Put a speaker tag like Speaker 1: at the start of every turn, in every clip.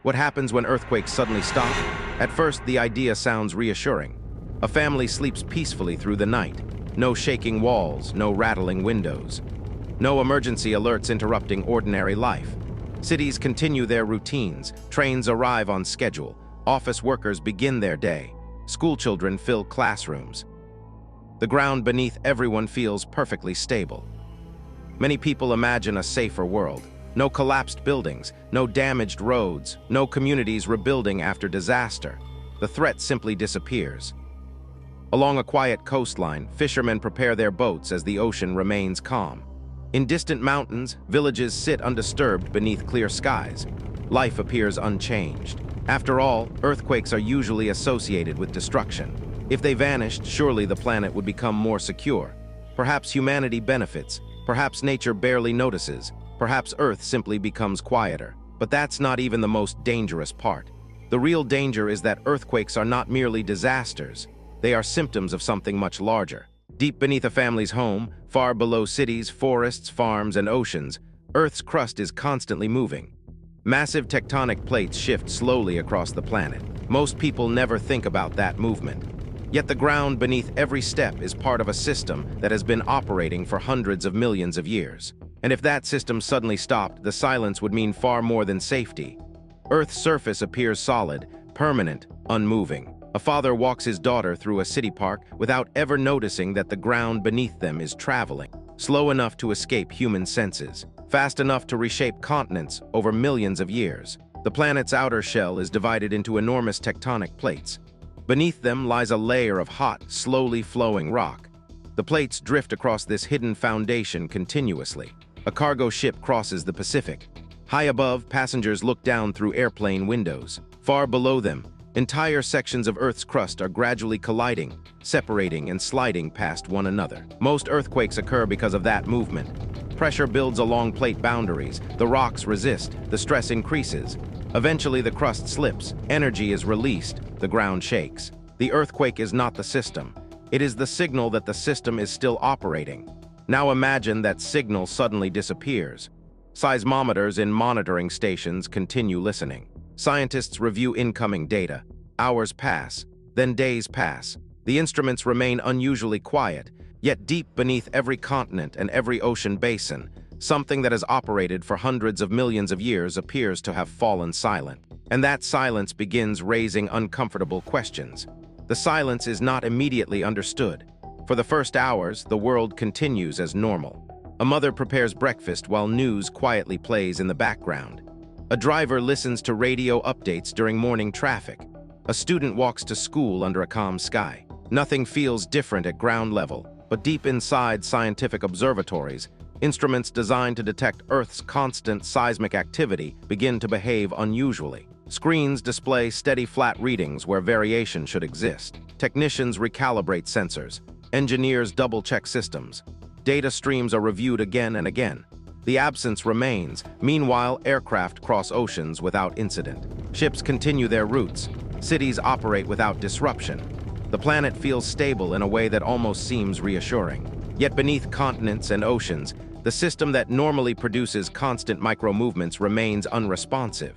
Speaker 1: What happens when earthquakes suddenly stop? At first, the idea sounds reassuring. A family sleeps peacefully through the night. No shaking walls, no rattling windows. No emergency alerts interrupting ordinary life. Cities continue their routines, trains arrive on schedule, office workers begin their day, school children fill classrooms. The ground beneath everyone feels perfectly stable. Many people imagine a safer world. No collapsed buildings, no damaged roads, no communities rebuilding after disaster. The threat simply disappears. Along a quiet coastline, fishermen prepare their boats as the ocean remains calm. In distant mountains, villages sit undisturbed beneath clear skies. Life appears unchanged. After all, earthquakes are usually associated with destruction. If they vanished, surely the planet would become more secure. Perhaps humanity benefits. Perhaps nature barely notices. Perhaps Earth simply becomes quieter. But that's not even the most dangerous part. The real danger is that earthquakes are not merely disasters. They are symptoms of something much larger. Deep beneath a family's home, far below cities, forests, farms, and oceans, Earth's crust is constantly moving. Massive tectonic plates shift slowly across the planet. Most people never think about that movement. Yet the ground beneath every step is part of a system that has been operating for hundreds of millions of years. And if that system suddenly stopped, the silence would mean far more than safety. Earth's surface appears solid, permanent, unmoving. A father walks his daughter through a city park without ever noticing that the ground beneath them is traveling, slow enough to escape human senses, fast enough to reshape continents over millions of years. The planet's outer shell is divided into enormous tectonic plates. Beneath them lies a layer of hot, slowly flowing rock. The plates drift across this hidden foundation continuously. A cargo ship crosses the Pacific. High above, passengers look down through airplane windows. Far below them, entire sections of Earth's crust are gradually colliding, separating and sliding past one another. Most earthquakes occur because of that movement. Pressure builds along plate boundaries, the rocks resist, the stress increases. Eventually the crust slips, energy is released, the ground shakes. The earthquake is not the system. It is the signal that the system is still operating. Now imagine that signal suddenly disappears. Seismometers in monitoring stations continue listening. Scientists review incoming data. Hours pass, then days pass. The instruments remain unusually quiet, yet deep beneath every continent and every ocean basin, something that has operated for hundreds of millions of years appears to have fallen silent. And that silence begins raising uncomfortable questions. The silence is not immediately understood. For the first hours, the world continues as normal. A mother prepares breakfast while news quietly plays in the background. A driver listens to radio updates during morning traffic. A student walks to school under a calm sky. Nothing feels different at ground level, but deep inside scientific observatories, instruments designed to detect Earth's constant seismic activity begin to behave unusually. Screens display steady flat readings where variation should exist. Technicians recalibrate sensors. Engineers double-check systems. Data streams are reviewed again and again. The absence remains. Meanwhile, aircraft cross oceans without incident. Ships continue their routes. Cities operate without disruption. The planet feels stable in a way that almost seems reassuring. Yet beneath continents and oceans, the system that normally produces constant micro-movements remains unresponsive.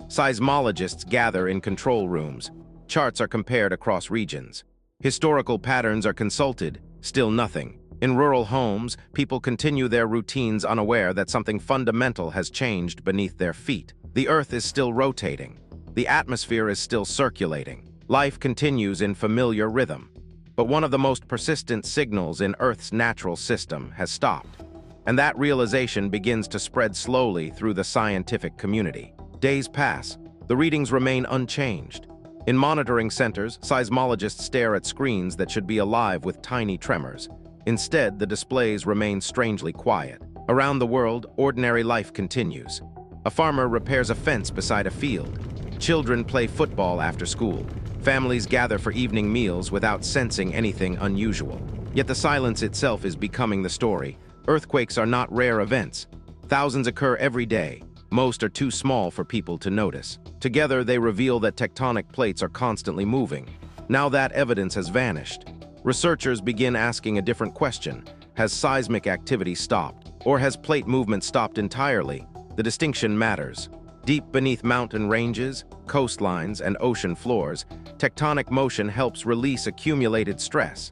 Speaker 1: Seismologists gather in control rooms. Charts are compared across regions. Historical patterns are consulted, still nothing. In rural homes, people continue their routines unaware that something fundamental has changed beneath their feet. The Earth is still rotating. The atmosphere is still circulating. Life continues in familiar rhythm. But one of the most persistent signals in Earth's natural system has stopped. And that realization begins to spread slowly through the scientific community. Days pass. The readings remain unchanged. In monitoring centers, seismologists stare at screens that should be alive with tiny tremors. Instead, the displays remain strangely quiet. Around the world, ordinary life continues. A farmer repairs a fence beside a field. Children play football after school. Families gather for evening meals without sensing anything unusual. Yet the silence itself is becoming the story. Earthquakes are not rare events. Thousands occur every day. Most are too small for people to notice. Together, they reveal that tectonic plates are constantly moving. Now that evidence has vanished, researchers begin asking a different question. Has seismic activity stopped? Or has plate movement stopped entirely? The distinction matters. Deep beneath mountain ranges, coastlines, and ocean floors, tectonic motion helps release accumulated stress.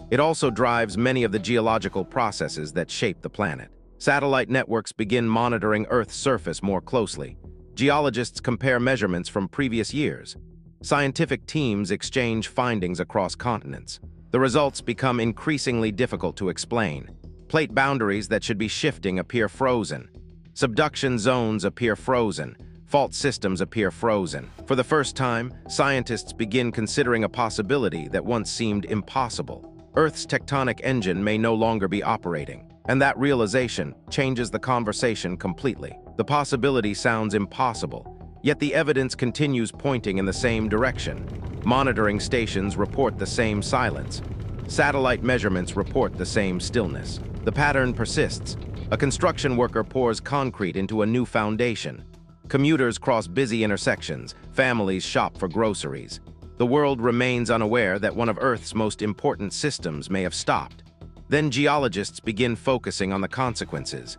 Speaker 1: It also drives many of the geological processes that shape the planet. Satellite networks begin monitoring Earth's surface more closely. Geologists compare measurements from previous years. Scientific teams exchange findings across continents. The results become increasingly difficult to explain. Plate boundaries that should be shifting appear frozen. Subduction zones appear frozen. Fault systems appear frozen. For the first time, scientists begin considering a possibility that once seemed impossible. Earth's tectonic engine may no longer be operating, and that realization changes the conversation completely. The possibility sounds impossible, yet the evidence continues pointing in the same direction. Monitoring stations report the same silence. Satellite measurements report the same stillness. The pattern persists. A construction worker pours concrete into a new foundation. Commuters cross busy intersections. Families shop for groceries. The world remains unaware that one of Earth's most important systems may have stopped. Then geologists begin focusing on the consequences.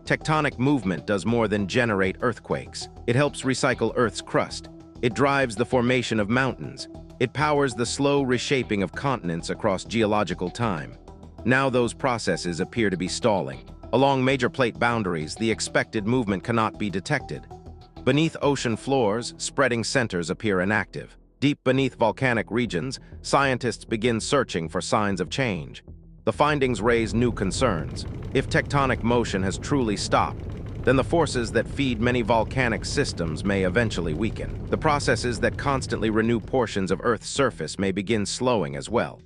Speaker 1: Tectonic movement does more than generate earthquakes. It helps recycle Earth's crust. It drives the formation of mountains. It powers the slow reshaping of continents across geological time. Now those processes appear to be stalling. Along major plate boundaries, the expected movement cannot be detected. Beneath ocean floors, spreading centers appear inactive. Deep beneath volcanic regions, scientists begin searching for signs of change. The findings raise new concerns. If tectonic motion has truly stopped, then the forces that feed many volcanic systems may eventually weaken. The processes that constantly renew portions of Earth's surface may begin slowing as well.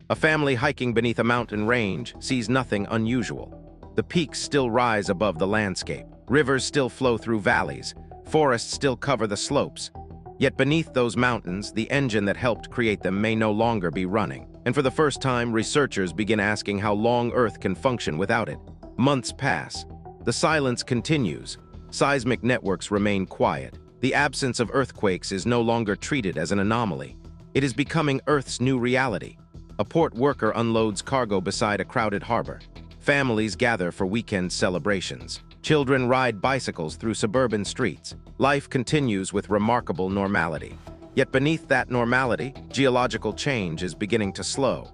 Speaker 1: A family hiking beneath a mountain range sees nothing unusual. The peaks still rise above the landscape. Rivers still flow through valleys. Forests still cover the slopes. Yet beneath those mountains, the engine that helped create them may no longer be running. And for the first time, researchers begin asking how long Earth can function without it. Months pass. The silence continues. Seismic networks remain quiet. The absence of earthquakes is no longer treated as an anomaly. It is becoming Earth's new reality. A port worker unloads cargo beside a crowded harbor. Families gather for weekend celebrations. Children ride bicycles through suburban streets. Life continues with remarkable normality. Yet beneath that normality, geological change is beginning to slow.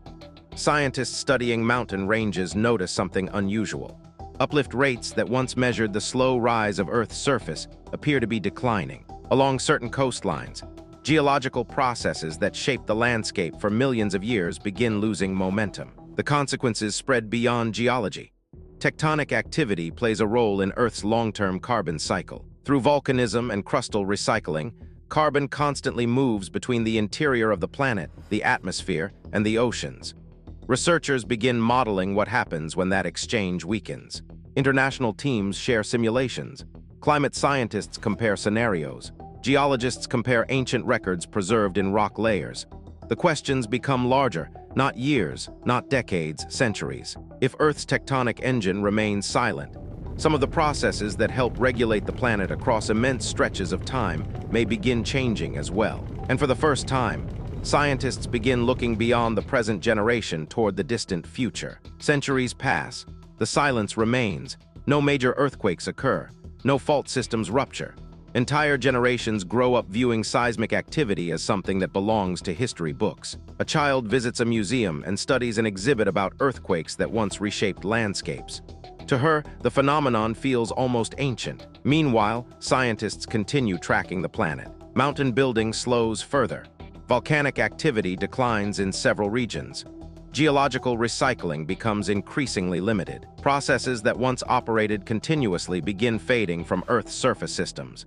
Speaker 1: Scientists studying mountain ranges notice something unusual. Uplift rates that once measured the slow rise of Earth's surface appear to be declining. Along certain coastlines, geological processes that shape the landscape for millions of years begin losing momentum. The consequences spread beyond geology. Tectonic activity plays a role in Earth's long-term carbon cycle. Through volcanism and crustal recycling, carbon constantly moves between the interior of the planet, the atmosphere, and the oceans. Researchers begin modeling what happens when that exchange weakens. International teams share simulations. Climate scientists compare scenarios. Geologists compare ancient records preserved in rock layers. The questions become larger, not years, not decades, centuries. If Earth's tectonic engine remains silent, some of the processes that help regulate the planet across immense stretches of time may begin changing as well. And for the first time, scientists begin looking beyond the present generation toward the distant future. Centuries pass. The silence remains. No major earthquakes occur. No fault systems rupture. Entire generations grow up viewing seismic activity as something that belongs to history books. A child visits a museum and studies an exhibit about earthquakes that once reshaped landscapes. To her, the phenomenon feels almost ancient. Meanwhile, scientists continue tracking the planet. Mountain building slows further. Volcanic activity declines in several regions. Geological recycling becomes increasingly limited. Processes that once operated continuously begin fading from Earth's surface systems.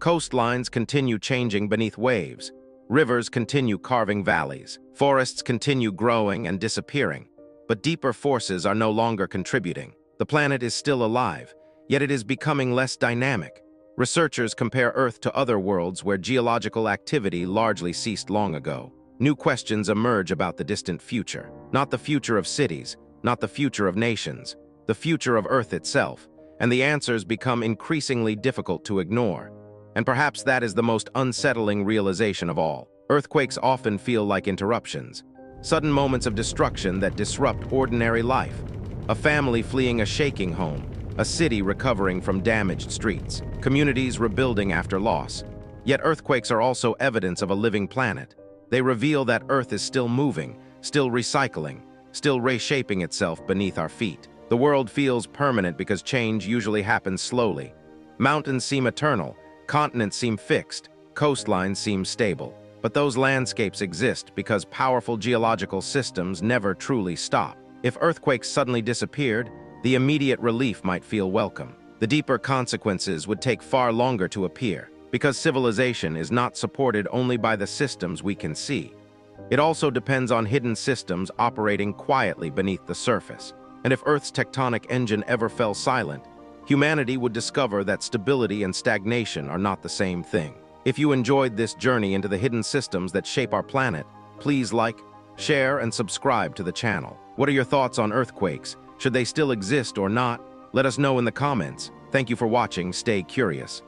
Speaker 1: Coastlines continue changing beneath waves. Rivers continue carving valleys. Forests continue growing and disappearing. But deeper forces are no longer contributing. The planet is still alive, yet it is becoming less dynamic. Researchers compare Earth to other worlds where geological activity largely ceased long ago. New questions emerge about the distant future. Not the future of cities, not the future of nations, the future of Earth itself, and the answers become increasingly difficult to ignore. And perhaps that is the most unsettling realization of all. Earthquakes often feel like interruptions, sudden moments of destruction that disrupt ordinary life. A family fleeing a shaking home, a city recovering from damaged streets, communities rebuilding after loss. Yet earthquakes are also evidence of a living planet. They reveal that Earth is still moving, still recycling, still reshaping itself beneath our feet. The world feels permanent because change usually happens slowly. Mountains seem eternal, continents seem fixed, coastlines seem stable. But those landscapes exist because powerful geological systems never truly stop. If earthquakes suddenly disappeared, the immediate relief might feel welcome. The deeper consequences would take far longer to appear, because civilization is not supported only by the systems we can see. It also depends on hidden systems operating quietly beneath the surface. And if Earth's tectonic engine ever fell silent, humanity would discover that stability and stagnation are not the same thing. If you enjoyed this journey into the hidden systems that shape our planet, please like, share, and subscribe to the channel. What are your thoughts on earthquakes? Should they still exist or not? Let us know in the comments. Thank you for watching. Stay curious.